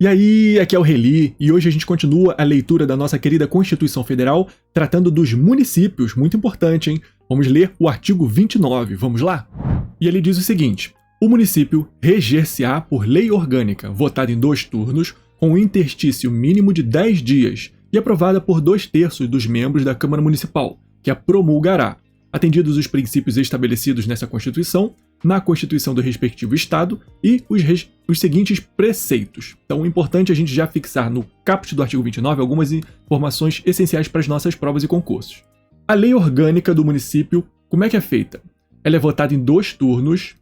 E aí, aqui é o Reli, e hoje a gente continua a leitura da nossa querida Constituição Federal, tratando dos municípios, muito importante, hein? Vamos ler o artigo 29, vamos lá? E ele diz o seguinte: o município reger-se-á por lei orgânica, votada em 2 turnos, com um interstício mínimo de 10 dias, e aprovada por 2/3 dos membros da Câmara Municipal, que a promulgará, atendidos os princípios estabelecidos nessa Constituição, na Constituição do respectivo Estado e os seguintes preceitos. Então é importante a gente já fixar no caput do artigo 29 algumas informações essenciais para as nossas provas e concursos. A lei orgânica do município, como é que é feita? Ela é votada em 2 turnos,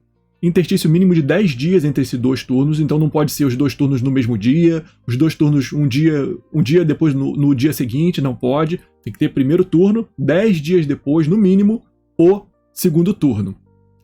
interstício mínimo de 10 dias entre esses 2 turnos, então não pode ser os 2 turnos no mesmo dia, os 2 turnos um dia depois no dia seguinte, não pode. Tem que ter primeiro turno, 10 dias depois, no mínimo, o segundo turno.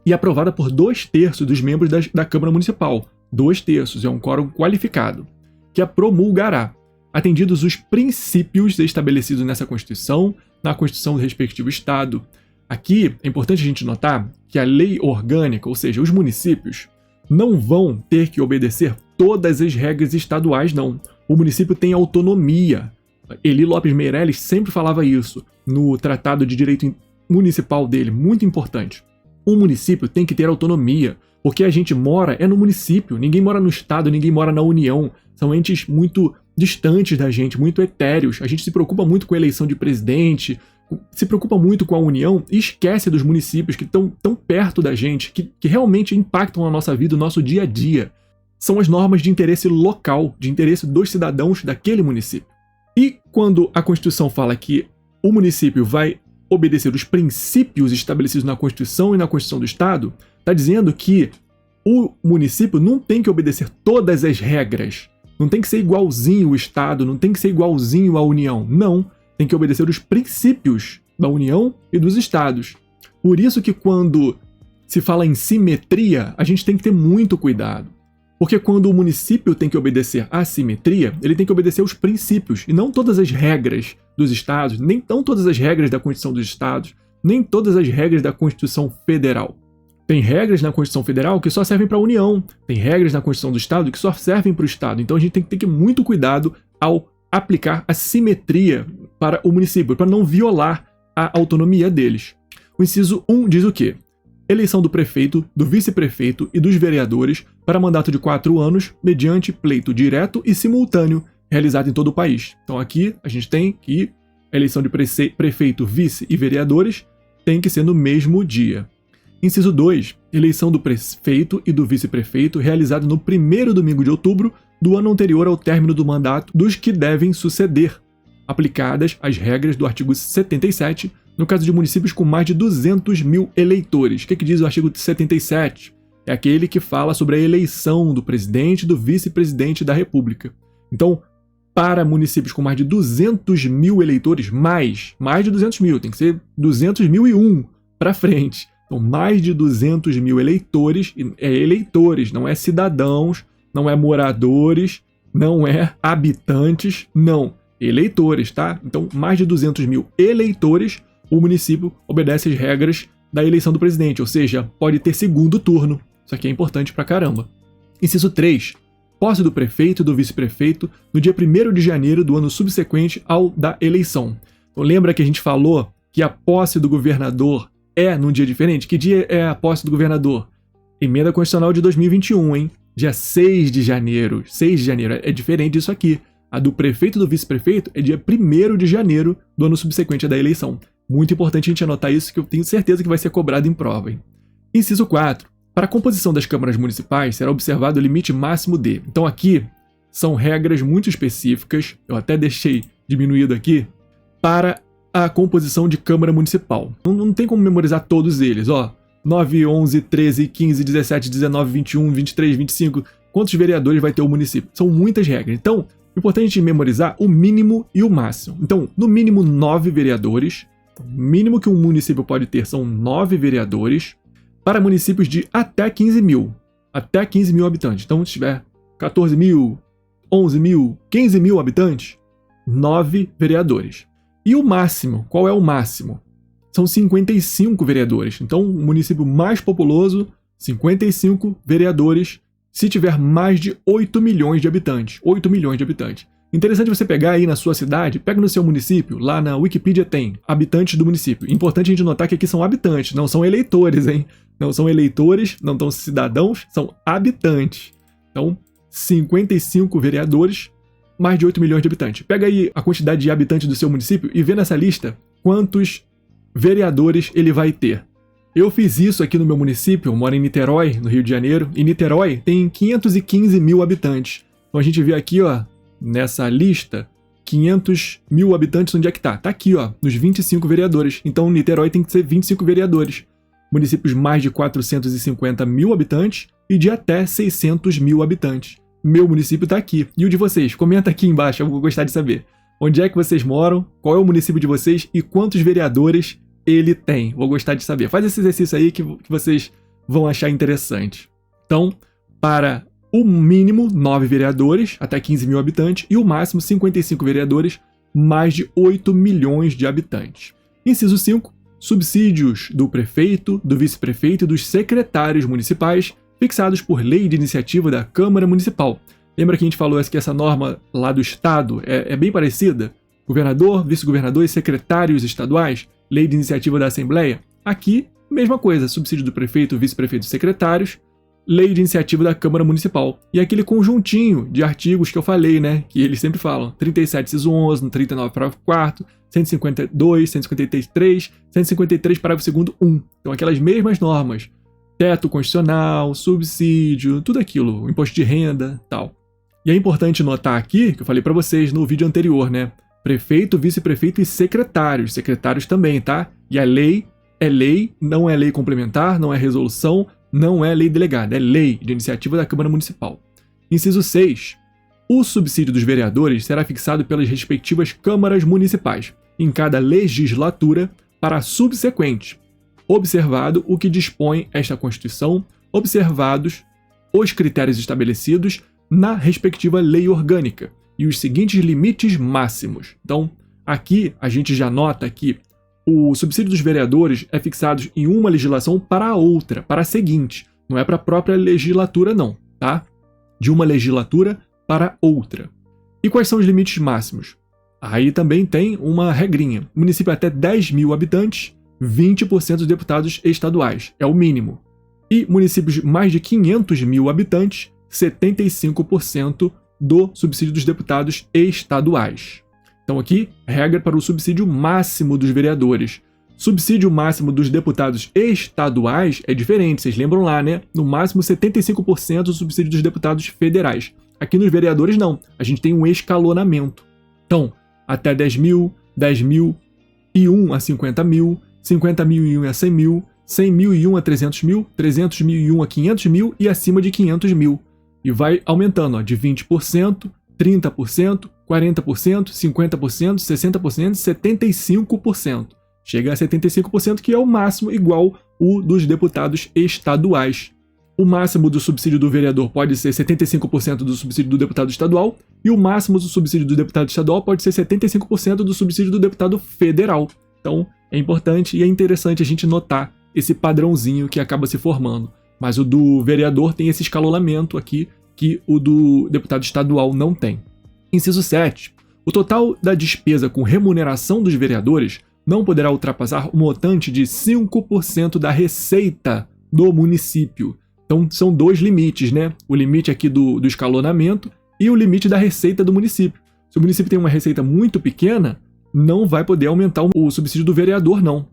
E aprovada por 2/3 dos membros da Câmara Municipal. 2/3 é um quórum qualificado, que a promulgará, atendidos os princípios estabelecidos nessa Constituição, na Constituição do respectivo Estado. Aqui é importante a gente notar que a lei orgânica, ou seja, os municípios, não vão ter que obedecer todas as regras estaduais, não. O município tem autonomia. Eli Lopes Meireles sempre falava isso no Tratado de Direito Municipal dele, muito importante. O município tem que ter autonomia, porque a gente mora no município, ninguém mora no Estado, ninguém mora na União. São entes muito distantes da gente, muito etéreos. A gente se preocupa muito com a eleição de presidente, se preocupa muito com a União e esquece dos municípios que estão tão perto da gente, que realmente impactam a nossa vida, o nosso dia a dia. São as normas de interesse local, de interesse dos cidadãos daquele município. E quando a Constituição fala que o município vai obedecer os princípios estabelecidos na Constituição e na Constituição do Estado, está dizendo que o município não tem que obedecer todas as regras, não tem que ser igualzinho o Estado, não tem que ser igualzinho à União, não, tem que obedecer os princípios da União e dos Estados. Por isso que quando se fala em simetria, a gente tem que ter muito cuidado. Porque quando o município tem que obedecer à simetria, ele tem que obedecer aos princípios, e não todas as regras dos estados, nem todas as regras da Constituição dos Estados, nem todas as regras da Constituição Federal. Tem regras na Constituição Federal que só servem para a União, tem regras na Constituição do Estado que só servem para o Estado. Então a gente tem que ter muito cuidado ao aplicar a simetria para o município, para não violar a autonomia deles. O inciso 1 diz o quê? Eleição do prefeito, do vice-prefeito e dos vereadores para mandato de 4 anos, mediante pleito direto e simultâneo, realizado em todo o país. Então aqui a gente tem que a eleição de prefeito, vice e vereadores tem que ser no mesmo dia. Inciso 2. Eleição do prefeito e do vice-prefeito realizado no primeiro domingo de outubro do ano anterior ao término do mandato dos que devem suceder, aplicadas as regras do artigo 77, no caso de municípios com mais de 200 mil eleitores. O que diz o artigo 77? É aquele que fala sobre a eleição do presidente e do vice-presidente da República. Então, para municípios com mais de 200 mil eleitores, mais de 200 mil, tem que ser 200.001 para frente. Então, mais de 200 mil eleitores, não é cidadãos, não é moradores, não é habitantes, não, eleitores, tá? Então, mais de 200 mil eleitores, o município obedece às regras da eleição do presidente, ou seja, pode ter segundo turno. Isso aqui é importante pra caramba. Inciso 3. Posse do prefeito e do vice-prefeito no dia 1º de janeiro do ano subsequente ao da eleição. Então, lembra que a gente falou que a posse do governador é num dia diferente? Que dia é a posse do governador? Emenda Constitucional de 2021, hein? Dia 6 de janeiro. 6 de janeiro. É diferente disso aqui. A do prefeito e do vice-prefeito é dia 1º de janeiro do ano subsequente à da eleição. Muito importante a gente anotar isso, que eu tenho certeza que vai ser cobrado em prova, hein? Inciso 4. Para a composição das câmaras municipais, será observado o limite máximo de... Então aqui são regras muito específicas, eu até deixei diminuído aqui, para a composição de Câmara Municipal. Não tem como memorizar todos eles, ó. 9, 11, 13, 15, 17, 19, 21, 23, 25... Quantos vereadores vai ter o município? São muitas regras. Então, é importante a gente memorizar o mínimo e o máximo. Então, no mínimo 9 vereadores. O mínimo que um município pode ter são 9 vereadores para municípios de até 15 mil. Até 15 mil habitantes. Então, se tiver 14 mil, 11 mil, 15 mil habitantes, 9 vereadores. E o máximo? Qual é o máximo? São 55 vereadores. Então, o município mais populoso, 55 vereadores se tiver mais de 8 milhões de habitantes. 8 milhões de habitantes. Interessante você pegar aí na sua cidade, pega no seu município, lá na Wikipedia tem habitantes do município. Importante a gente notar que aqui são habitantes, não são eleitores, hein? Não são eleitores, não são cidadãos, são habitantes. Então, 55 vereadores, mais de 8 milhões de habitantes. Pega aí a quantidade de habitantes do seu município e vê nessa lista quantos vereadores ele vai ter. Eu fiz isso aqui no meu município, eu moro em Niterói, no Rio de Janeiro, e Niterói tem 515 mil habitantes. Então a gente vê aqui, ó, nessa lista, 500 mil habitantes, onde é que tá? Tá aqui, ó, nos 25 vereadores. Então Niterói tem que ser 25 vereadores. Municípios mais de 450 mil habitantes e de até 600 mil habitantes. Meu município tá aqui. E o de vocês? Comenta aqui embaixo, eu vou gostar de saber. Onde é que vocês moram? Qual é o município de vocês? E quantos vereadores ele tem? Vou gostar de saber. Faz esse exercício aí que vocês vão achar interessante. Então, para o mínimo 9 vereadores, até 15 mil habitantes, e o máximo 55 vereadores, mais de 8 milhões de habitantes. Inciso 5. Subsídios do prefeito, do vice-prefeito e dos secretários municipais, fixados por lei de iniciativa da Câmara Municipal. Lembra que a gente falou que essa norma lá do Estado é bem parecida? Governador, vice-governador e secretários estaduais, lei de iniciativa da Assembleia. Aqui, mesma coisa, subsídio do prefeito, vice-prefeito e secretários, lei de iniciativa da Câmara Municipal. E aquele conjuntinho de artigos que eu falei, né, que eles sempre falam, 37, inciso 11, 39, parágrafo 4º, 152, 153, 153, parágrafo 2º, 1. Então aquelas mesmas normas. Teto constitucional, subsídio, tudo aquilo, imposto de renda, tal. E é importante notar aqui, que eu falei para vocês no vídeo anterior, né? Prefeito, vice-prefeito e secretários. Secretários também, tá? E a lei é lei, não é lei complementar, não é resolução, não é lei delegada, é lei de iniciativa da Câmara Municipal. Inciso 6. O subsídio dos vereadores será fixado pelas respectivas câmaras municipais, em cada legislatura para a subsequente, observado o que dispõe esta Constituição, observados os critérios estabelecidos na respectiva lei orgânica e os seguintes limites máximos. Então, aqui a gente já nota que o subsídio dos vereadores é fixado em uma legislação para a outra, para a seguinte. Não é para a própria legislatura não, tá? De uma legislatura para outra. E quais são os limites máximos? Aí também tem uma regrinha. Município até 10 mil habitantes, 20% dos deputados estaduais. É o mínimo. E municípios mais de 500 mil habitantes, 75% do subsídio dos deputados estaduais. Então aqui, regra para o subsídio máximo dos vereadores. Subsídio máximo dos deputados estaduais é diferente, vocês lembram lá, né? No máximo 75% do subsídio dos deputados federais. Aqui nos vereadores não, a gente tem um escalonamento. Então, até 10 mil, 10 mil e 1 a 50 mil, 50 mil e 1 a 100 mil, 100 mil e 1 a 300 mil, 300 mil e 1 a 500 mil e acima de 500 mil. E vai aumentando, ó, de 20%, 30%, 40%, 50%, 60% e 75%. Chega a 75%, que é o máximo igual o dos deputados estaduais. O máximo do subsídio do vereador pode ser 75% do subsídio do deputado estadual e o máximo do subsídio do deputado estadual pode ser 75% do subsídio do deputado federal. Então, é importante e é interessante a gente notar esse padrãozinho que acaba se formando. Mas o do vereador tem esse escalonamento aqui que o do deputado estadual não tem. Inciso 7. O total da despesa com remuneração dos vereadores não poderá ultrapassar o montante de 5% da receita do município. Então, são dois limites, né? O limite aqui do escalonamento e o limite da receita do município. Se o município tem uma receita muito pequena, não vai poder aumentar o subsídio do vereador, não.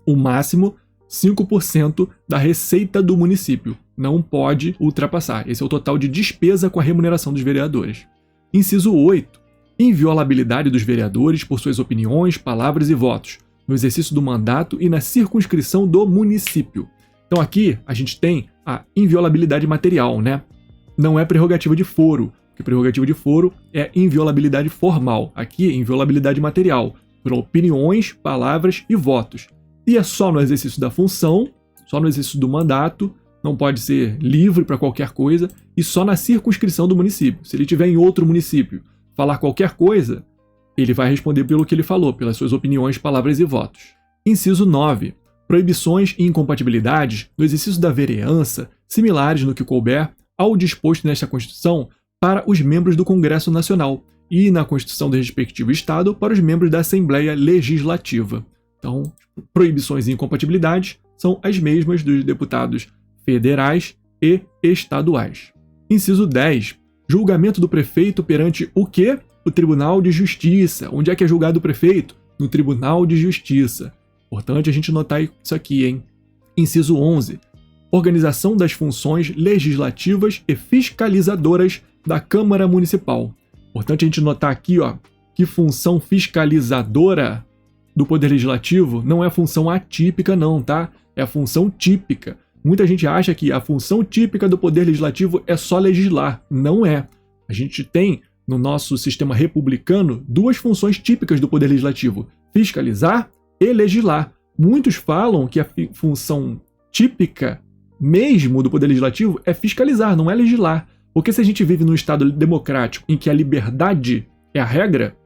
O máximo, 5% da receita do município. Não pode ultrapassar. Esse é o total de despesa com a remuneração dos vereadores. Inciso 8. Inviolabilidade dos vereadores por suas opiniões, palavras e votos, no exercício do mandato e na circunscrição do município. Então aqui a gente tem a inviolabilidade material, né? Não é prerrogativa de foro, porque prerrogativa de foro é inviolabilidade formal. Aqui é inviolabilidade material, por opiniões, palavras e votos. E é só no exercício da função, só no exercício do mandato, não pode ser livre para qualquer coisa, e só na circunscrição do município. Se ele estiver em outro município, falar qualquer coisa, ele vai responder pelo que ele falou, pelas suas opiniões, palavras e votos. Inciso 9. Proibições e incompatibilidades no exercício da vereança, similares no que couber, ao disposto nesta Constituição para os membros do Congresso Nacional e na Constituição do respectivo Estado para os membros da Assembleia Legislativa. Então, proibições e incompatibilidades são as mesmas dos deputados federais e estaduais. Inciso 10. Julgamento do prefeito perante o quê? O Tribunal de Justiça. Onde é que é julgado o prefeito? No Tribunal de Justiça. Importante a gente notar isso aqui, hein? Inciso 11. Organização das funções legislativas e fiscalizadoras da Câmara Municipal. Importante a gente notar aqui, ó, que função fiscalizadora do Poder Legislativo não é a função atípica não, tá? É a função típica. Muita gente acha que a função típica do Poder Legislativo é só legislar. Não é. A gente tem, no nosso sistema republicano, duas funções típicas do Poder Legislativo: fiscalizar e legislar. Muitos falam que a função típica mesmo do Poder Legislativo é fiscalizar, não é legislar. Porque se a gente vive num Estado democrático em que a liberdade é a regra,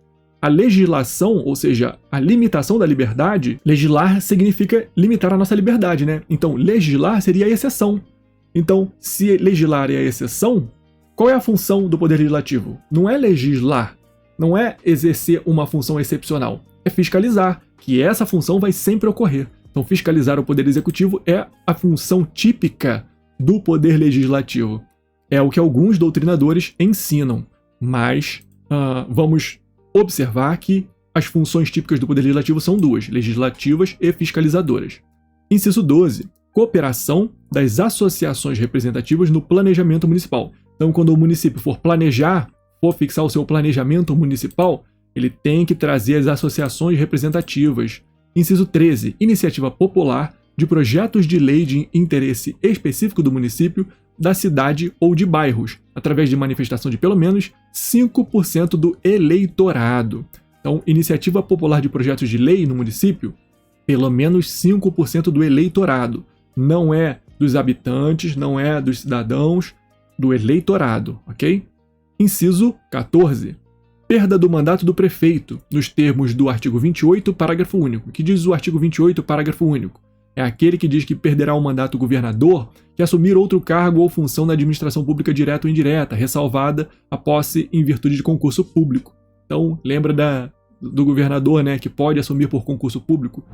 a legislação, ou seja, a limitação da liberdade, legislar significa limitar a nossa liberdade, né? Então, legislar seria a exceção. Então, se legislar é a exceção, qual é a função do Poder Legislativo? Não é legislar, não é exercer uma função excepcional, é fiscalizar, que essa função vai sempre ocorrer. Então, fiscalizar o Poder Executivo é a função típica do Poder Legislativo. É o que alguns doutrinadores ensinam, mas vamos observar que as funções típicas do Poder Legislativo são duas: legislativas e fiscalizadoras. Inciso 12. Cooperação das associações representativas no planejamento municipal. Então, quando o município for planejar, for fixar o seu planejamento municipal, ele tem que trazer as associações representativas. Inciso 13. Iniciativa popular de projetos de lei de interesse específico do município, da cidade ou de bairros, através de manifestação de pelo menos 5% do eleitorado. Então, iniciativa popular de projetos de lei no município, pelo menos 5% do eleitorado. Não é dos habitantes, não é dos cidadãos, do eleitorado, ok? Inciso 14. Perda do mandato do prefeito, nos termos do artigo 28, parágrafo único. O que diz o artigo 28, parágrafo único? É aquele que diz que perderá o mandato o governador que assumir outro cargo ou função na administração pública direta ou indireta, ressalvada a posse em virtude de concurso público. Então, lembra do governador, né, que pode assumir por concurso público.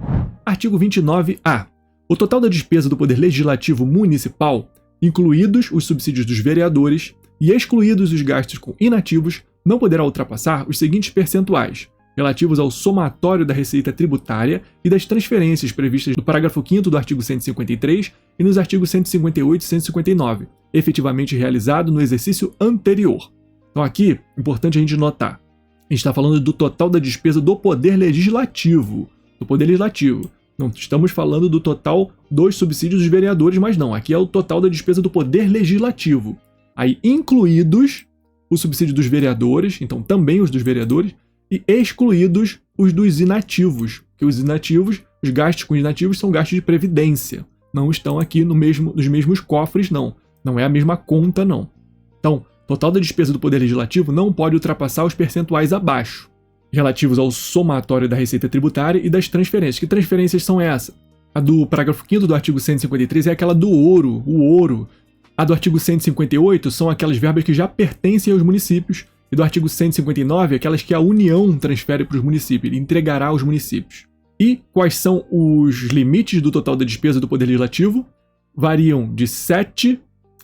Artigo 29A. O total da despesa do Poder Legislativo Municipal, incluídos os subsídios dos vereadores e excluídos os gastos com inativos, não poderá ultrapassar os seguintes percentuais, relativos ao somatório da receita tributária e das transferências previstas no parágrafo 5º do artigo 153 e nos artigos 158 e 159, efetivamente realizado no exercício anterior. Então aqui, importante a gente notar, a gente está falando do total da despesa do Poder Legislativo. Não estamos falando do total dos subsídios dos vereadores, mas não, aqui é o total da despesa do Poder Legislativo. Aí, incluídos o subsídio dos vereadores, então também os dos vereadores, e excluídos os dos inativos, que os inativos, os gastos com inativos são gastos de previdência, não estão aqui nos mesmos cofres, não é a mesma conta, não. Então, total da despesa do Poder Legislativo não pode ultrapassar os percentuais abaixo, relativos ao somatório da receita tributária e das transferências. Que transferências são essas? A do parágrafo 5º do artigo 153 é aquela do ouro, o ouro. A do artigo 158 são aquelas verbas que já pertencem aos municípios, e do artigo 159, aquelas que a União transfere para os municípios, ele entregará aos municípios. E quais são os limites do total da despesa do Poder Legislativo? Variam de 7%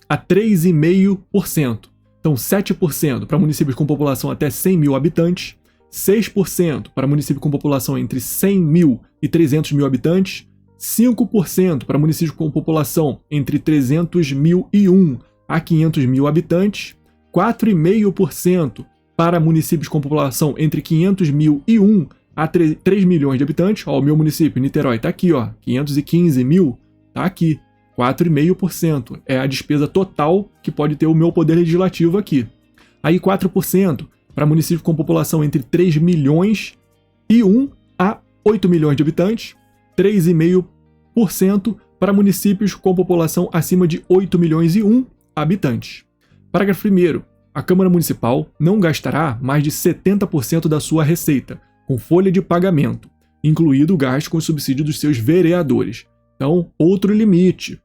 a 3,5%. Então, 7% para municípios com população até 100 mil habitantes, 6% para municípios com população entre 100 mil e 300 mil habitantes, 5% para municípios com população entre 300.001 a 500 mil habitantes, 4,5% para municípios com população entre 500.001 a 3 milhões de habitantes. Ó, o meu município, Niterói, está aqui, ó, 515 mil, está aqui. 4,5% é a despesa total que pode ter o meu Poder Legislativo aqui. Aí 4% para municípios com população entre 3 milhões e 1 a 8 milhões de habitantes, 3,5% para municípios com população acima de 8 milhões e 1 habitantes. Parágrafo 1º. A Câmara Municipal não gastará mais de 70% da sua receita com folha de pagamento, incluído o gasto com o subsídio dos seus vereadores. Então, outro limite.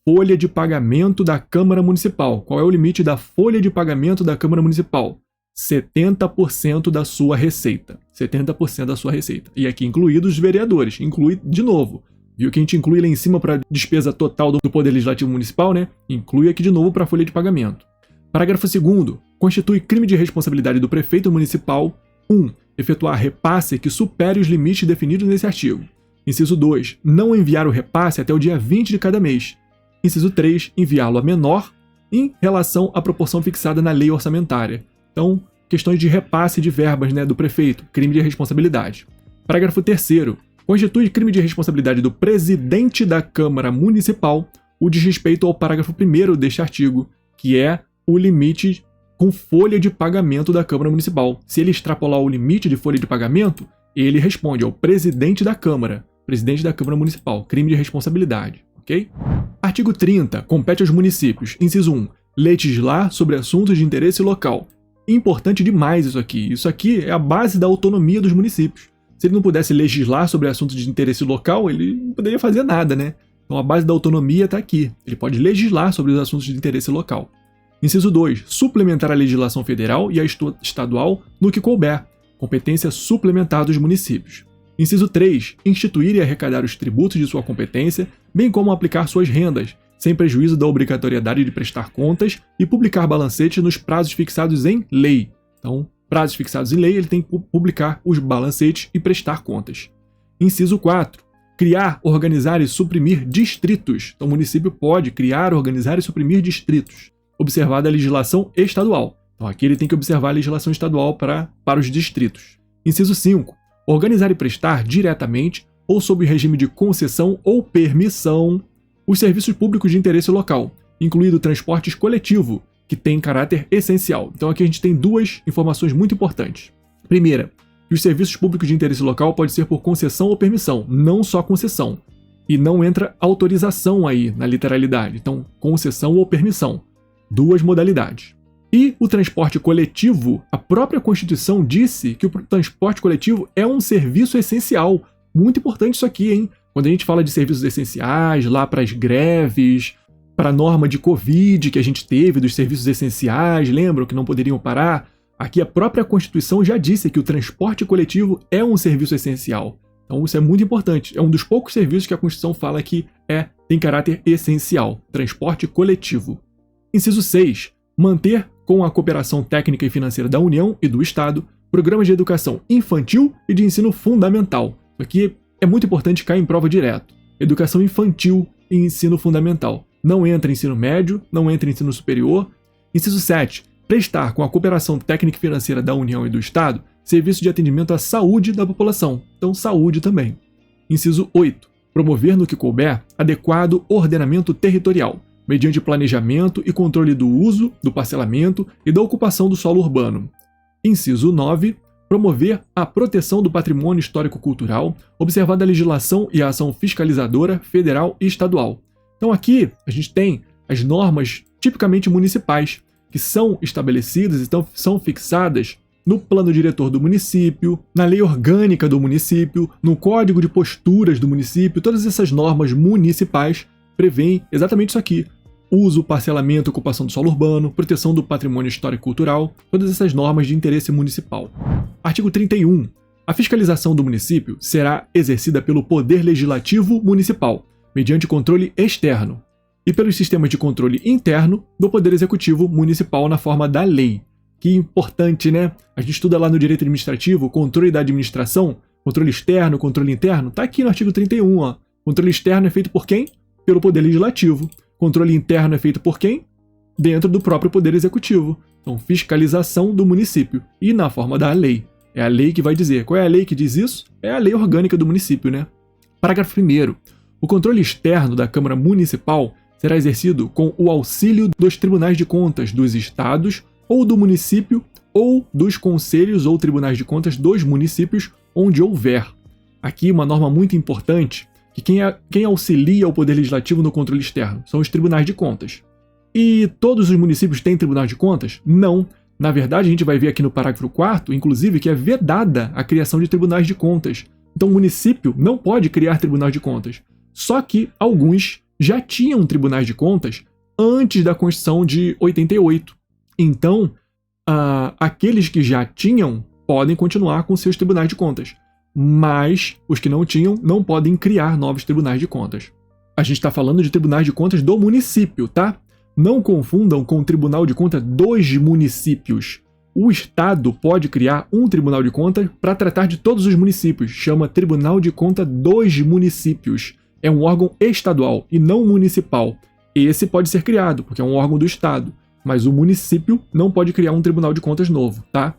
folha de pagamento da Câmara Municipal. Qual é o limite da folha de pagamento da Câmara Municipal? 70% da sua receita. 70% da sua receita. E aqui incluídos os vereadores. Inclui de novo. Viu que a gente inclui lá em cima para a despesa total do Poder Legislativo Municipal, né? Inclui aqui de novo para a folha de pagamento. Parágrafo 2º. Constitui crime de responsabilidade do prefeito municipal 1. Efetuar repasse que supere os limites definidos nesse artigo. Inciso 2. Não enviar o repasse até o dia 20 de cada mês. Inciso 3. Enviá-lo a menor em relação à proporção fixada na lei orçamentária. Então, questões de repasse de verbas, né, do prefeito, crime de responsabilidade. Parágrafo 3º. Constitui crime de responsabilidade do presidente da Câmara Municipal o desrespeito ao parágrafo 1º deste artigo, que é o limite com folha de pagamento da Câmara Municipal. Se ele extrapolar o limite de folha de pagamento, ele responde ao presidente da Câmara Municipal, crime de responsabilidade, ok? Artigo 30. Compete aos municípios, inciso 1, legislar sobre assuntos de interesse local. Importante demais isso aqui. Isso aqui é a base da autonomia dos municípios. Se ele não pudesse legislar sobre assuntos de interesse local, ele não poderia fazer nada, né? Então a base da autonomia está aqui. Ele pode legislar sobre os assuntos de interesse local. Inciso 2. Suplementar a legislação federal e a estadual no que couber. Competência suplementar dos municípios. Inciso 3. Instituir e arrecadar os tributos de sua competência, bem como aplicar suas rendas, sem prejuízo da obrigatoriedade de prestar contas e publicar balancetes nos prazos fixados em lei. Então, prazos fixados em lei, ele tem que publicar os balancetes e prestar contas. Inciso 4. Criar, organizar e suprimir distritos. Então, o município pode criar, organizar e suprimir distritos, observada a legislação estadual. Então, aqui ele tem que observar a legislação estadual para os distritos. Inciso 5. Organizar e prestar diretamente ou sob regime de concessão ou permissão os serviços públicos de interesse local, incluído o transporte coletivo, que tem caráter essencial. Então aqui a gente tem duas informações muito importantes. Primeira, que os serviços públicos de interesse local pode ser por concessão ou permissão, não só concessão. E não entra autorização aí na literalidade. Então, concessão ou permissão. Duas modalidades. E o transporte coletivo, a própria Constituição disse que o transporte coletivo é um serviço essencial. Muito importante isso aqui, hein? Quando a gente fala de serviços essenciais, lá para as greves, para a norma de Covid que a gente teve dos serviços essenciais, lembram que não poderiam parar? Aqui a própria Constituição já disse que o transporte coletivo é um serviço essencial. Então isso é muito importante. É um dos poucos serviços que a Constituição fala que tem caráter essencial. Transporte coletivo. Inciso 6. Manter, com a cooperação técnica e financeira da União e do Estado, programas de educação infantil e de ensino fundamental. Isso aqui é muito importante cair em prova direto. Educação infantil e ensino fundamental. Não entra ensino médio, não entra ensino superior. Inciso 7. Prestar, com a cooperação técnica e financeira da União e do Estado, serviço de atendimento à saúde da população. Então, saúde também. Inciso 8. Promover no que couber adequado ordenamento territorial, mediante planejamento e controle do uso, do parcelamento e da ocupação do solo urbano. Inciso 9. Promover a proteção do patrimônio histórico-cultural, observada a legislação e a ação fiscalizadora federal e estadual. Então aqui a gente tem as normas tipicamente municipais, que são estabelecidas e são fixadas no plano diretor do município, na lei orgânica do município, no código de posturas do município. Todas essas normas municipais prevêem exatamente isso aqui. Uso, parcelamento, ocupação do solo urbano, proteção do patrimônio histórico-cultural, todas essas normas de interesse municipal. Artigo 31. A fiscalização do município será exercida pelo Poder Legislativo Municipal, mediante controle externo, e pelos sistemas de controle interno do Poder Executivo Municipal na forma da lei. Que importante, né? A gente estuda lá no direito administrativo, controle da administração, controle externo, controle interno, tá aqui no artigo 31, ó. Controle externo é feito por quem? Pelo Poder Legislativo. Controle interno é feito por quem? Dentro do próprio Poder Executivo. Então, fiscalização do município. E na forma da lei. É a lei que vai dizer. Qual é a lei que diz isso? É a lei orgânica do município, né? Parágrafo 1º. O controle externo da Câmara Municipal será exercido com o auxílio dos tribunais de contas dos estados ou do município ou dos conselhos ou tribunais de contas dos municípios onde houver. Aqui uma norma muito importante, que quem auxilia o Poder Legislativo no controle externo são os tribunais de contas. E todos os municípios têm tribunal de contas? Não. Na verdade, a gente vai ver aqui no parágrafo 4º, inclusive, que é vedada a criação de tribunais de contas. Então o município não pode criar tribunal de contas. Só que alguns já tinham tribunais de contas antes da Constituição de 88. Então, aqueles que já tinham podem continuar com seus tribunais de contas, mas os que não tinham não podem criar novos tribunais de contas. A gente está falando de tribunais de contas do município, tá? Não confundam com o Tribunal de Contas dos municípios. O Estado pode criar um tribunal de contas para tratar de todos os municípios. Chama Tribunal de Contas dos Municípios. É um órgão estadual e não municipal. Esse pode ser criado, porque é um órgão do Estado. Mas o município não pode criar um tribunal de contas novo, tá?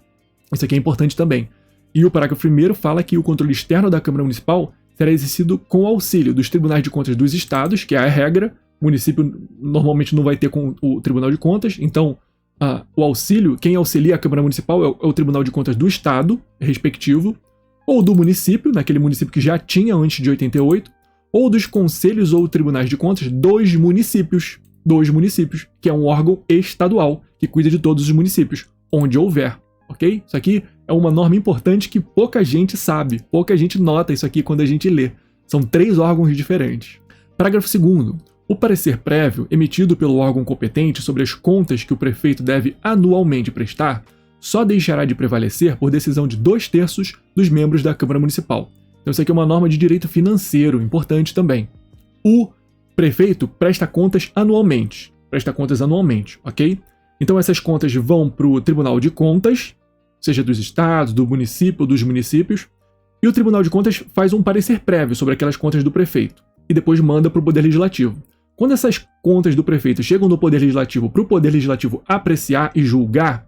Isso aqui é importante também. E o parágrafo 1º fala que o controle externo da Câmara Municipal será exercido com auxílio dos tribunais de contas dos estados, que é a regra. O município normalmente não vai ter com o Tribunal de Contas, então o auxílio, quem auxilia a Câmara Municipal é o Tribunal de Contas do Estado, respectivo, ou do município, naquele município que já tinha antes de 88, ou dos conselhos ou tribunais de contas dos municípios, que é um órgão estadual que cuida de todos os municípios, onde houver, ok? Isso aqui é uma norma importante que pouca gente sabe, pouca gente nota isso aqui quando a gente lê. São 3 órgãos diferentes. Parágrafo 2º. O parecer prévio emitido pelo órgão competente sobre as contas que o prefeito deve anualmente prestar só deixará de prevalecer por decisão de 2/3 dos membros da Câmara Municipal. Então isso aqui é uma norma de direito financeiro, importante também. O prefeito presta contas anualmente, ok? Então essas contas vão para o Tribunal de Contas, seja dos estados, do município ou dos municípios, e o Tribunal de Contas faz um parecer prévio sobre aquelas contas do prefeito, e depois manda para o Poder Legislativo. Quando essas contas do prefeito chegam no Poder Legislativo para o Poder Legislativo apreciar e julgar,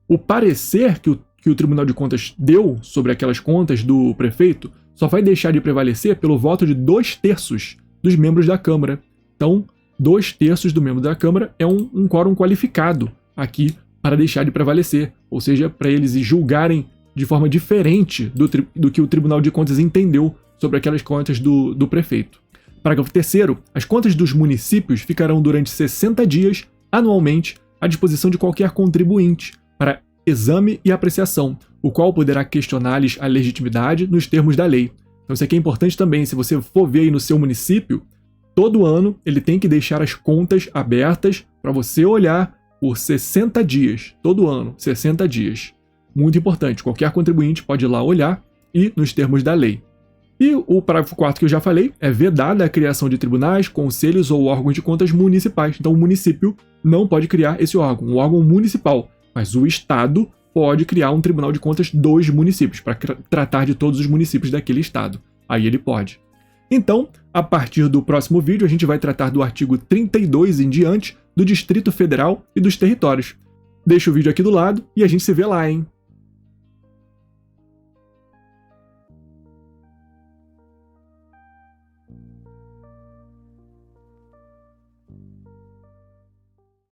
o parecer que o Tribunal de Contas deu sobre aquelas contas do prefeito só vai deixar de prevalecer pelo voto de 2/3 dos membros da Câmara. Então, 2/3 do membro da Câmara é um quórum qualificado aqui para deixar de prevalecer, ou seja, para eles julgarem de forma diferente do que o Tribunal de Contas entendeu sobre aquelas contas do prefeito. Parágrafo 3º. As contas dos municípios ficarão durante 60 dias, anualmente, à disposição de qualquer contribuinte, para exame e apreciação, o qual poderá questionar-lhes a legitimidade nos termos da lei. Então isso aqui é importante também, se você for ver aí no seu município, todo ano ele tem que deixar as contas abertas para você olhar por 60 dias, todo ano, 60 dias. Muito importante, qualquer contribuinte pode ir lá olhar e nos termos da lei. E o parágrafo 4º que eu já falei é vedada a criação de tribunais, conselhos ou órgãos de contas municipais. Então o município não pode criar esse órgão, um órgão municipal, mas o Estado pode criar um tribunal de contas dos municípios, para tratar de todos os municípios daquele estado. Aí ele pode. Então, a partir do próximo vídeo, a gente vai tratar do artigo 32 em diante, do Distrito Federal e dos territórios. Deixa o vídeo aqui do lado e a gente se vê lá, hein?